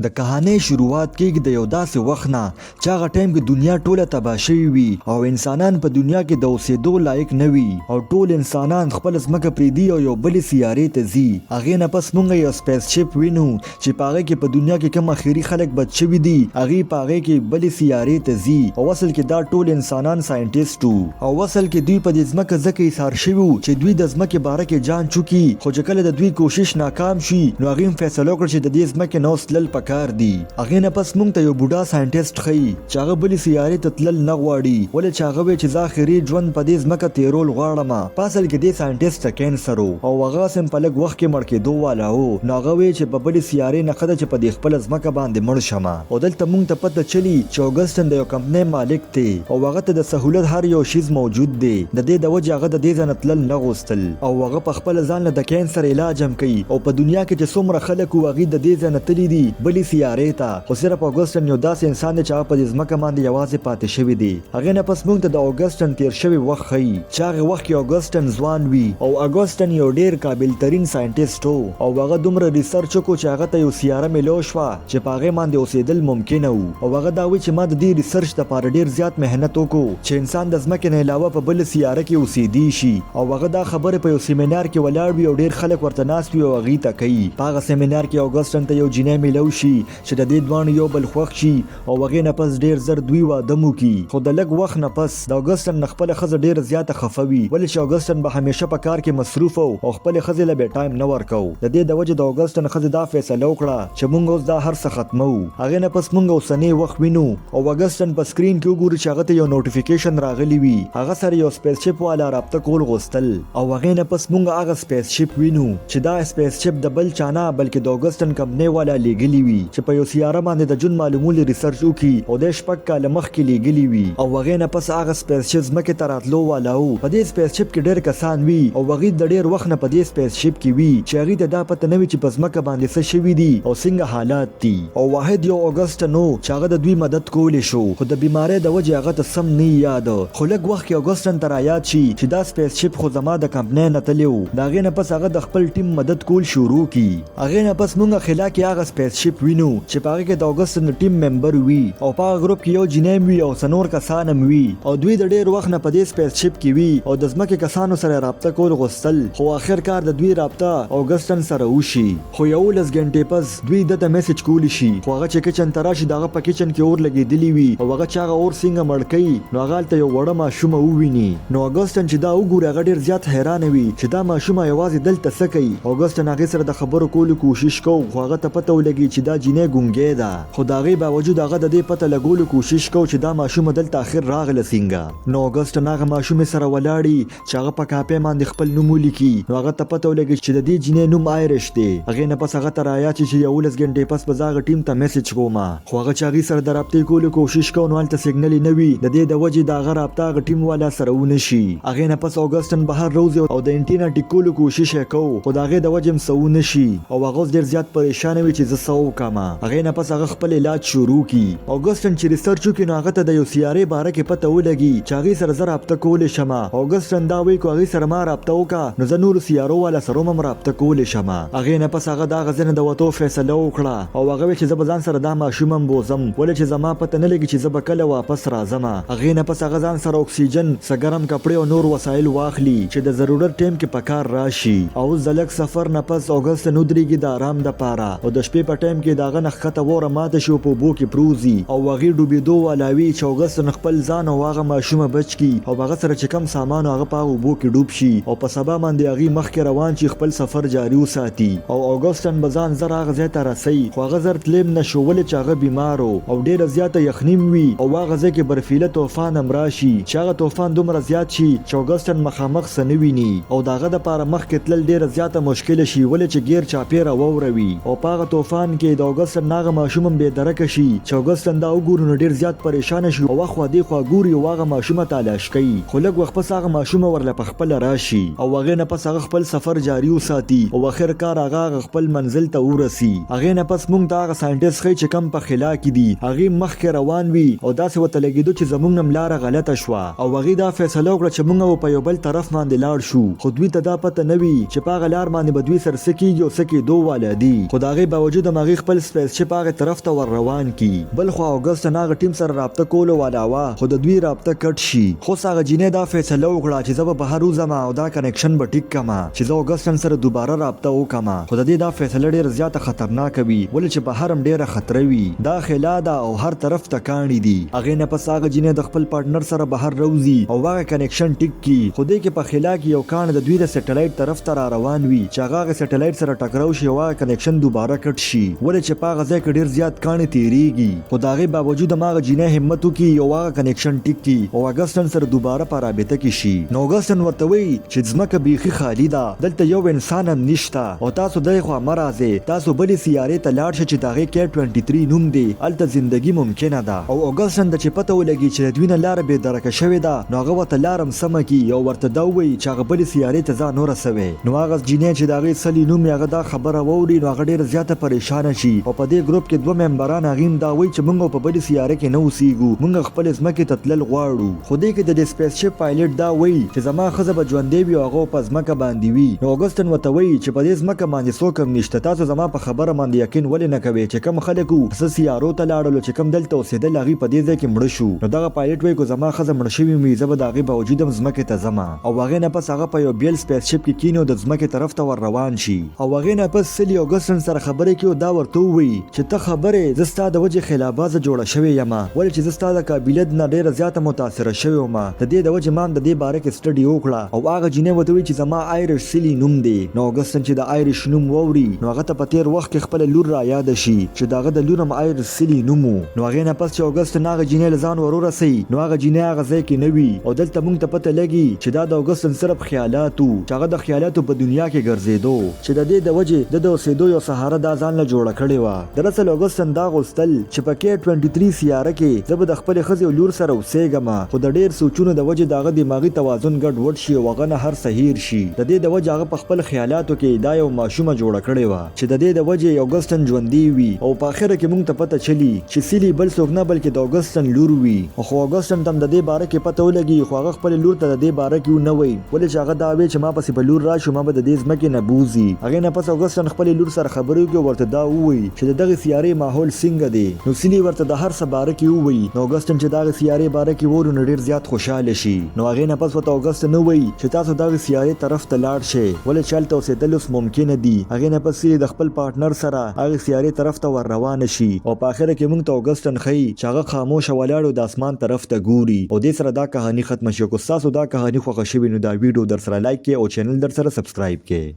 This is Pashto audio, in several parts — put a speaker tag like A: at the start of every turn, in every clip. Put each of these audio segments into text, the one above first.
A: د کہانی شروعات کېږي د یو داسې وخت نه چې هغه ټایم کې دنیا ټوله تباه شوې وي او انسانان په دنیا کې د اوسېدو لایق نه وي او ټول انسانان خپل ځمکه پرېږدي او یو بلې سیارې ته ځي. هغې نه پس موږ یو سپیس شپ وینو چې په هغې کې په دنیا کې کوم اخري خلک بد شوي دي هغې په هغې کې بلې سیارې ته ځي او اصل کې دا ټول انسانان ساینټیسټ وو او اصل کې دوی په دې ځمکه ځکه ایثار شوي وو چې دوی د ځمکې باره کې جان چوکي خو چې کله د دوی کوشش ناکام شي نو هغې هم فیصله وکړه چې د دې ځمکې نه اوس تلل پکار دي. هغې نه پس موږ ته یو بوډا ساینټیسټ ښیي چې هغه بلې سیارې ته تلل نه غواړي ولې چې هغه وایي چې زه آخري ژوند په دې ځمکه تېرول غواړم. په اصل کې دې ساینټیسټ ته کینسر و او هغه هم په لږ وخت کې مړ کېدو والا و نو هغه وایي چې په بلې سیارې نه ښه ده چې په دې خپله ځمکه باندې مړ شم او دلته موږ ته پته چلي چې اوګسټن د یو کمپنۍ مالک دی او هغه ته د سهولت هر یو شیز موجود دی د دې د وجې هغه د دې ځای نه تلل نه غوښتل او هغه په خپله ځان له د کینسر علاج هم کوي او په دنیا کې چې څومره خلک وو هغوی د دې ځای نه تللي دي بلې سیارې ته خو صرف اوګسټن یو داسې انسان دی چې هغه په دې ځمکه باندې یوازې پاتې شوی دی. هغې نه پس موږ ته د اوګسټن تیر شوی وخت ښیي چې هغې وخت کې اوګسټن ځوان وي او اوګسټن یو ډېر قابل ترین ساینټیسټ و او هغه دومره ریسرچ وکړو چې هغه ته یو سیاره میلو شوه چې په هغې باندې اوسېدل ممکنه وو او هغه دا وایي چې ما د دې ریسرچ دپاره ډېر زیات محنت وکړو چې انسان د ځمکې نه علاوه په بله سیاره کې اوسېدی شي او هغه دا خبرې په یو سیمینار کې ولاړ وي او ډېر خلک ورته ناست وي او هغې ته کوي. په هغه سیمینار کې اوګسټن ته یو جینۍ میلو شي چې د دې دواړو یو بل خوښ شي او هغې نه پس ډېر زر دوی واده مو کي خو د لږ وخت نه پس د اوګسټن نه خپله ښځه ډېره زیاته خفه وي ولې چې اوګسټن به همیشه په کار کې مصروف او خپلې ښځې له بې ټایم نه ورکو. د دې د وجې د اوګسټن ښځې دا فیصله وکړه چې موږ اوس دا هر څه ختموو. هغې نه پس موږ اوسنی وخت وینو او اوګسټن په سکرین کې وګورو چې هغه ته یو نوټیفیکیشن راغلی وي هغه سره یو سپیس شپ والا رابطه کول غوښتل او هغې نه پس موږ هغه سپیس شپ وینو چې دا سپیس شپ د بل چا نه بلکې د اوګسټن کمپنۍ والا لیږلی وي چې په یو سیاره باندې د ژوند معلومولو ریسرچ وکړي او د شپږ کاله مخکې لیږلي وي او هغې نه پس هغه سپیس شپ ځمکې ته راتلو والا و. په دې سپیس شپ کې ډېر کسان وي او هغوی د ډېر وخت نه په دې سپیس شپ کې وي چې هغوی ته دا پته نه وي چې په ځمکه باندې څه شوي دي او څنګه حالات دي او واحد یو اوګسټن و چې هغه د دوی مدد کولی شو خو د بیمارۍ د وجې هغه ته سم نه یاد خو لږ وخت کې اوګسټن ته رایاد شي چې دا سپیس شپ خو زما د کمپنۍ نه تللی و. د هغې نه پس هغه د خپل ټیم مدد کول شروع کړي. هغې نه پس موږ خلا کې هغه سپیس شپ وینو چې په هغې کې د اوګسټن د ټیم ممبر وي او په هغه ګروپ کې یو جینۍ وي او څلور کسان هم وي او دوی د ډېر وخت نه په دې سپیس شپ کې وي او د ځمکې کسانو سره رابطه کول غوښتل خو آخر کار د دوی رابطه اوګسټن سره وشي خو 11 غنټې پس دوی دته میسج کولی شي خو هغه چې کچن ته راشي د هغه په کچن کې اور لګېدلی وي او هغه چې هغه اور څنګه مړ کوي نو هغه هلته یو وړه ماشومه وویني نو اوګسټن چې دا وګوري هغه ډېر زیات حیرانه وي چې دا ماشومه یوازې دلته څه کوي. اوګسټن هغې سره د خبرو کولو کوشش کوو خو هغه ته پته ولګي چې دا جینۍ ګونګۍ ده خو د هغې باوجود هغه د دې پته لګولو کوشش کوو چې دا ماشومه دلته آخر راغله څنګه. نو اوګسټن هغه ماشومې سره ولاړي چې هغه په کاپۍ باندې خپل نوم ولیکي نو هغه ته پته ولګي چې د دې جینۍ نوم آیرش دی. هغې نه پس هغه ته رایاد شي چې 11 غنټې پس به زه هغه ټیم ته میسج کوم خو هغه چې هغې سره د رابطې کولو کوشش کوو نو هلته سیګنل نه وي د دې د وجې د هغه رابطه هغه ټیم والا سره ونه شي. هغې نه پس اوګسټن بهر روځي او د انټینا ټیک کولو کوشش یې کوو خو د هغې د وجې هم څه ونه شي او هغه اوس ډېر زیات پریشانه وي چې زه څه وکړم. هغې نه پس هغه خپل علاج شروع کړي. اوګسټن چې ریسرچ وکړي نو هغه ته د یو سیارې باره کې پته ولګي چې هغې سره زه رابطه کولی شم. اوګسټن دا وایي که هغې سره ما رابطه وکړه نو زه نورو سیارو والا سره هم رابطه کولی شم. هغې نه پس هغه د هغه ځای نه د وتو فیصله وکړه او هغه وایي چې زه به ځان سره دا ماشوم هم بوځم ولې چې زما پته نه لګي چې زه به کله واپس راځم. هغې نه پس هغه ځان سره اکسیجن څه ګرم کپړې او نور وسایل واخلي چې د ضرورت ټایم کې په کار راشي او اوس د لږ سفر نه پس اوګسټن ودرېږي د آرام دپاره او د شپې په ټایم کې د هغه نه ښکته وره ماته شي او په اوبو کې پروزي او هغې ډوبېدو والا وي چې اوګسټن خپل ځان او هغه ماشومه بچ کړي او هغه سره چې کم سامان هغه په هغه اوبو کې ډوب شي او په سبا باندې هغې مخکې روان شي خپل سفر جاري وساتي او اوګسټن به ځان زر هغه ځای ته رسوي خو هغه زر تلیم نه شو ولې چې هغه بیمار و او ډېره زیاته یخني وي او هغه ځای کې برفیله طوفان هم راشي چې هغه طوفان دومره زیات شي چې اوګسټن مخامخ څه نه ویني او د هغه دپاره مخکې تلل ډېره زیاته مشکله شي ولې چې ګیر چاپېره واوره وي او په هغه طوفان کې د اوګسټن هغه ماشوم هم بېدرکه شي چې اوګسټن دا وګوري نو ډېر زیات پریشانه شي او اخوا دېخوا ګوري او هغه ماشومه تلاش کوي خو لږ وخت پس هغه ماشومه ورله په خپله راشي او هغې نه پس هغه خپل سفر جاري وساتي او اخر کار هغه خپل منزل ته ورسي. هغې نه پس موږ ته هغه ساینټیسټ ښیي چې کم په خلا کې دي هغې مخکې روان وي او داسې ورته لګېدو چې زموږ نه لاره غلطه شوه او هغې دا فیصله وکړه چې موږ په یو بل طرف باندې لاړ شو خو دوی ته دا پته نه وي چې په هغه لار باندې به دوی سره څه کېږي او څه کېدو والا دي خو د هغې باوجود هم هغې خپل سپیس شپ هغه طرف ته ور روان کی. بل خو اوګست هغه ټیم سره رابطه کولو والا وا خو د دوی رابطه کټ شي. خو هغه جینې دا فیصله وکړه چې زه به بهر وځم او دا کنیکشن به ټیک کما چې زه اوګست سره دوباره رابطه وکم. خو د دې دا فیصله ډیره زیاته خطرناک وي ولې چې بهر هم ډیره خطر وي. دا خلا ده او هر طرف ته کاڼي دي. هغه نه پس هغه جینې د خپل پارټنر سره بهر روزي او هغه کنیکشن ټیک کی. خو دې کې په خلا کې یو کان د دوی د سټلایټ طرف ته روان وي چې هغه سټلایټ سره ټکراو شي او هغه کنیکشن دوباره کټ شي ولې چې په هغه ځای کې ډیر زیات کاڼي تیریږي. خو دا غي باوجود هغه جینې همت وکي او هغه کنیکشن ټیک کی او اگستن سره دوباره په رابطه کې شي. نو اگستن ورته وی چې ځمکه بیخي خالی ده دلته یو انسان هم نشته او تاسو دای خو مرزه تاسو بلې سیارې ته لاړ شئ چې داغه کې 23 نوم دی الته ژوندۍ ممکنه ده. او اگستن د چې پته ولګي چې دوی نه لار به درکه شوی ده نو هغه وته لارم سم کی او ورته دا وی چې هغه بلې سیارې ته ځان ورسوي. نو هغه جینې چې داغه سلی نوم هغه دا خبره ووري نو هغه ډیر زیاته پریشان شي او په دې ګروپ کې دوه ممبران هغه دا وی چې موږ په بلې سیارې کې نه اوسېږو موږ خپل ځمکې ته تلل غواړو. خو دې کې د سپیس شپ پایلټ دا وی چې زما خزه به ژوندۍ وي او هغه په ځمکه باندې وي. نو اگستن وته وی چې په دې ځمکه باندې څوک هم نشته تاسو زما په خبره باندې یقین ولې نه کوي چې کوم خلکو سیارو ته لاړل چې کوم دلته اوسېدل هغه په دې ځای کې مړ شو. نو دغه پایلټ وی کو زما خزه مړ شوی وي زه به د هغې باوجود هم ځمکې ته ځم او هغې نه پس هغه په یو بیل سپیس شپ کې کینو د ځمکې طرف ته ور روان شي. او هغې نه پس سلی اګستن سره خبرې کوي او دا ورته ووایي چې ته خبرې زه ستا د وجې خلابازه جوړه شوې یم ولې چې زه ستا د قابلیت نه ډېره زیاته متاثره شوې وم د دې د وجې ما هم د دې باره کې سټډي وکړه. او هغه جینۍ ورته وایي چې زما آیرش سلی نوم دی. نو اګستن چې د آیرش نوم واوري نو هغه ته په تېر وخت کې خپله لور را یاده شي چې د هغه د لور هم آیرش سلی نوم و. نو هغې نه پس چې اګستن هغه جینۍ له ځان ور ورسوي نو هغه جینۍ هغه ځای کې نه وي او دلته موږ ته پته لګي چې دا د اګستن صرف خیالات و چې هغه د خیالاتو په دنیا کې ګرځېدو چې د دې د وجې د اوسېدو یو سهاره دا ځان له جوړه کړې وه. دراصل اګستن دا غوښتل چې په کې 23 سیاره کې زه به د خپلې ښځې او لور سره اوسېږم خو د ډېر سوچونو د وجې د هغه دماغي توازن ګډوډ شي او هغه نه هر سهیر شي. د دې د وجې هغه په خپل خیالاتو کې دا یو ماشومه جوړه کړې وه چې د دې د وجې اګستن ژوندی وي او په اخره کې موږ ته پته چلی چې سیلی بل څوک نه بلکې د اګستن لور وي. خو اګستن ته هم د دې باره کې پته ولګي خو هغه خپلې لور ته د دې باره کې ونه وایي ولې چې هغه دا وایي چې ما پسې به لور راشي ما به د دې ځمکې نه بوځي. هغې نه پس اګستن خپلې لور سره خبرې وکړي او ورته دا ووایي چې د دغې سیارې ماحول څنګه دی. نو سیلي ورته د هر څه باره کې ووایي. نو اګستن چې دغې سیارې باره کې ووري نو ډېر زیات خوشحاله شي. نو هغې نه پس ورته اګستن ووایي چې تاسو دغې سیارې طرف ته لاړ شئ ولې چې هلته اوسېدل اوس ممکنه دي. هغې نه پس سیلي د خپل پارټنر سره هغې سیارې طرف ته ور روانه شي او په اخره کې موږ ته اګستن ښیي چې هغه خاموشه ولاړ د اسمان طرف ته ګوري. او دې سره دا کهاني ختمه شي. که ستاسو دا کهاني خوښه شوې نو دا ویډیو در سره لایک کړئ او چینل در سره سبسکرایب کړئ.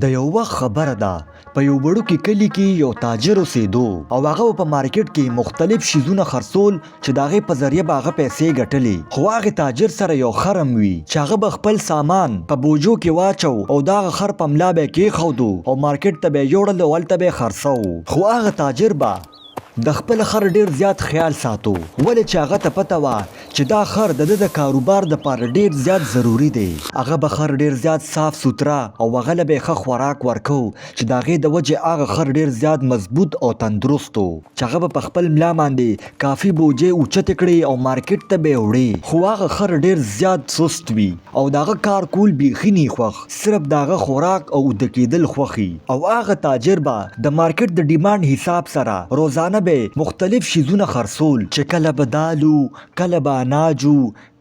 A: د یو وخت خبره ده په یو وړوکي کلي کې یو تاجر اوسېدو او هغه په مارکیټ کې مختلف شیزونه خرڅول چې د هغې په ذریعه به هغه پیسې ګټلې. خو هغې تاجر سره یو خر هم وي چې هغه به خپل سامان په بوجو کې واچو او د هغه خر په ملا به یې کېښودو او مارکیټ ته به یې یوړل او هلته به یې خرڅو. خو هغه تاجر به د خپل خر ډیر زیات خیال ساتو ولې چې هغه ته پته وه چې دا خر د د کاروبار دپاره ډیر زیات ضروري دی. هغه به خر ډیر زیات صاف سوتره او هغه له به یې ښه خوراک ورکو چې د هغې د وجې هغه خر ډیر زیات مضبوط او تندرست و چې هغه به په خپل ملا باندې کافي بوجې اوچتې کړي او مارکیټ ته به یې وړې. خو هغه خر ډیر زیات سست وي او د هغه کار کول بیخي نه خوښ صرف د هغه خوراک او اوده کېدل خوښي. او هغه تاجر به د مارکیټ د ډیمانډ حساب سره روزانه مختلف شیزونه خرڅول چې کله به دالو کله به اناجو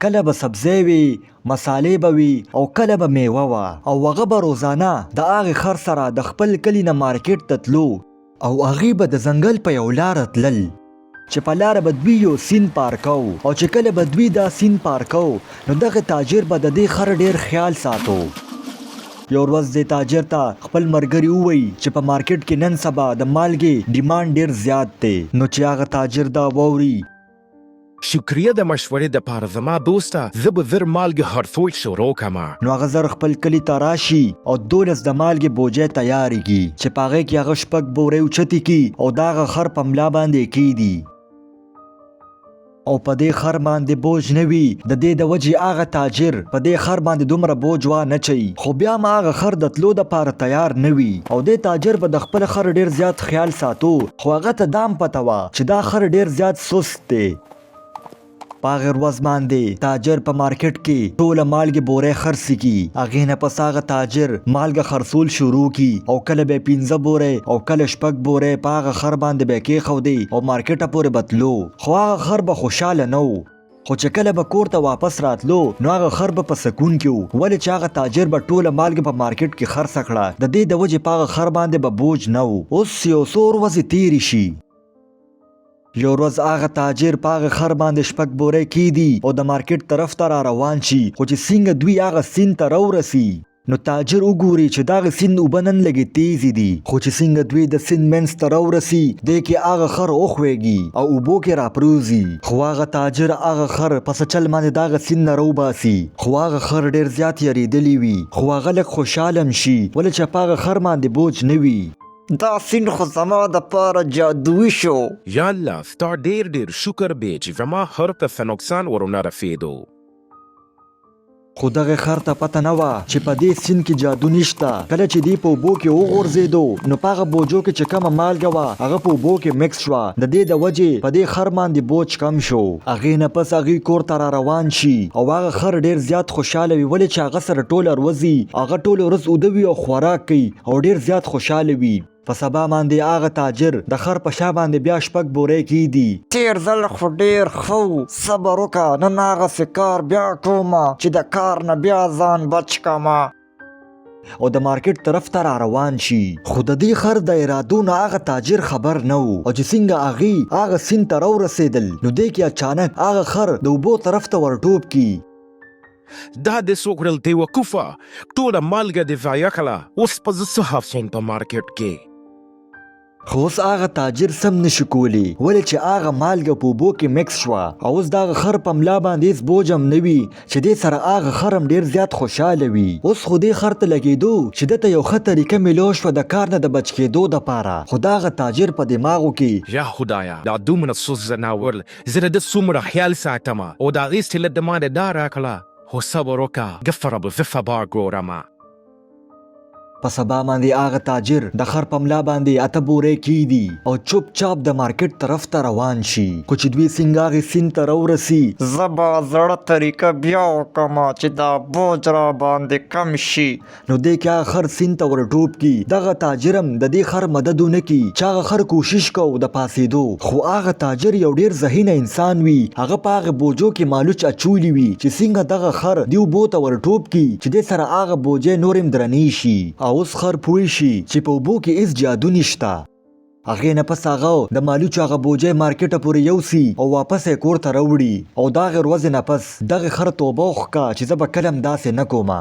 A: کله به سبزی وي مسالې به وي او کله به میوه وه. او هغه به روزانه د هغې خر سره د خپل کلي نه مارکیټ ته تلو او هغې به د ځنګل په یو لاره تلل چې په لاره به دوی یو سیند پار کو او چې کله به دوی دا سیند پار کو نو دغه تاجر به د دې خر ډیر خیال ساتو. یو ورځ دې تاجر ته خپل ملګري ووایي چې په مارکیټ کې نن سبا د مالګې ډیمانډ ډیر زیات دی. نو چې هغه تاجر دا واوري
B: شکریه د مشورې دپاره زما دوسته زه به زر مالګې خرڅول شروع کړم.
A: نو هغه زر خپل کلي ته راشي او 12 د مالګې بوجۍ تیارېږي چې په هغې کې هغه 6 بورې اوچتې کړي او د هغه خر په ملا باندې کیږدي او په دې خر باندې بوج نه وي. د دې د وجې هغه تاجر په دې خر باندې دومره بوج وانه چوي. خو بیا هم هغه خر د تلو دپاره تیار نه وي او دې تاجر به د خپل خر ډیر زیات خیال ساتو. خو هغه ته دا هم پته وه چې دا خر ډیر زیات سست دی پاغه ورځ باندې تاجر په مارکیټ کې ټوله مالګه بورې خرڅ کی. هغې نه پس هغه تاجر مالګه خرڅول شروع کی او کله به 15 بورې او کله شپږ بورې پاغه خر باندې به کېښودی او مارکیټه پورې بتلو. خو هغه خر به خوشحاله نه و. خو چې کله به کور ته واپس راتلو نو هغه خر به په سکون کې و، ولې چې هغه تاجر به ټوله مالګه په مارکیټ کې خرڅه کړه. د دې د وجې په هغه خر باندې به بوج نه و. اوس یو څو ورځې تېرې شي. یو ورځ هغه تاجر په هغه خر باندې شپږ بورې کیدي او د مارکیټ طرف ته را روان شي. خو چې څنګه دوی هغه سیند ته راورسي نو تاجر وګوري چې دغه سیند اوبه نن لږې تیزې دي. خو چې څنګه دوی د سیند منځ ته راورسي دی کې هغه خر وښویږي او اوبو کې راپروزي. خو هغه تاجر هغه خر په څه چل باندې دغه سیند نه راوباسي. خو هغه خر ډېر زیات یریدلی وي. خو هغه لږ خوشحاله هم شي ولې چې په هغه خر باندې بوج نه وي. دا سیند خو زما دپاره جادوي شو.
B: یا الله ستا ډېر شکر دی چې زما خر ته څه نقصان ورونه رسېدو.
A: خو دغه خر ته پته نه وه چې په دې سیند کې جادو نشته. کله چې دی په اوبو کې وغورځېدو نو په هغه بوجو کې چې کومه مالګه وه هغه په اوبو کې مکس شوه. د دې د وجې په دې خر باندې بوج کم شو. هغې نه پس هغوی کور ته را روان شي او هغه خر ډېر زیات خوشحاله وي ولې چې هغه سره ټوله ورځ هغه ټوله ورځ اوده وي او خوراک کوي او ډېر زیات خوشحاله وي. په سبا باندې هغه تاجر د خر په شا باندې بیا شپږ بورې کیدي. تیر ځل خو ډېر ښه و، صبر وکړه، نن هغسې کار بیا کومه چې د کار نه بیا ځان بچ کړمه. او د مارکیټ طرف ته را روان شي. خو د دې خر د ارادو نه هغه تاجر خبر نه و او چې څنګه هغې هغه سیند ته راورسېدل نو دی کې اچانک هغه خر د اوبو طرف ته ورټوپ کی.
B: دا د څوک ډول وقوفه ټوله مالګه دې ضایع کړه. اوس په زه څه حاصل په مارکیټ کې.
A: خو اوس هغه تاجر سم نشي کولی ولې چې هغه مالګه په اوبو کې مکس شوه او اوس دغه خر په ملا باندې هېڅ بوج هم نه وي چې دې سره هغه خر هم ډېر زیات خوشحاله وي. اوس خو دې خر ته لګېدو چې ده ته یو ښه طریقه میلو شوه د کار نه د بچ کېدو دپاره. خو دغه تاجر په دماغو کې
B: یا خدایا دا دومره سوز زناور زه د ده څومره خیال ساتمه او د هغې سټیله د ما د دا راکړه. خو صبر وکړه ګفره به زه سبا ګورمه.
A: په سبا باندې هغه تاجر د خر په ملا باندې اته بورې کیدي او چوپ چاپ د مارکیټ طرف ته روان شي. خو چې دوی څنګه هغې سیند ته راورسي زه به زړه طریقه بیا وکړم چې دا بوج را باندې کم شي. نو دی کې هغه خر سیند ته ورټوپ کی. دغه تاجر هم د دې خر مدد ونه کي چې هغه خر کوشش کو د پاسېدو. خو هغه تاجر یو ډېر ذهینه انسان وي. هغه په هغه بوجو کې مالوچ اچولی وي چې څنګه دغه خر دې اوبو ته ورټوپ کی چې دې سره هغه بوجې نور هم درنې شي. اوس خر پوه شي چې په اوبو کې هېڅ جادو نشته. هغې نه پس هغه د مالوچو هغه بوجۍ مارکیټه پورې یوسي او واپس یې کور ته راوړي او د هغې ورځې نه پس دغې خر توبه وښکه چې زه به کله هم داسې نه کومه.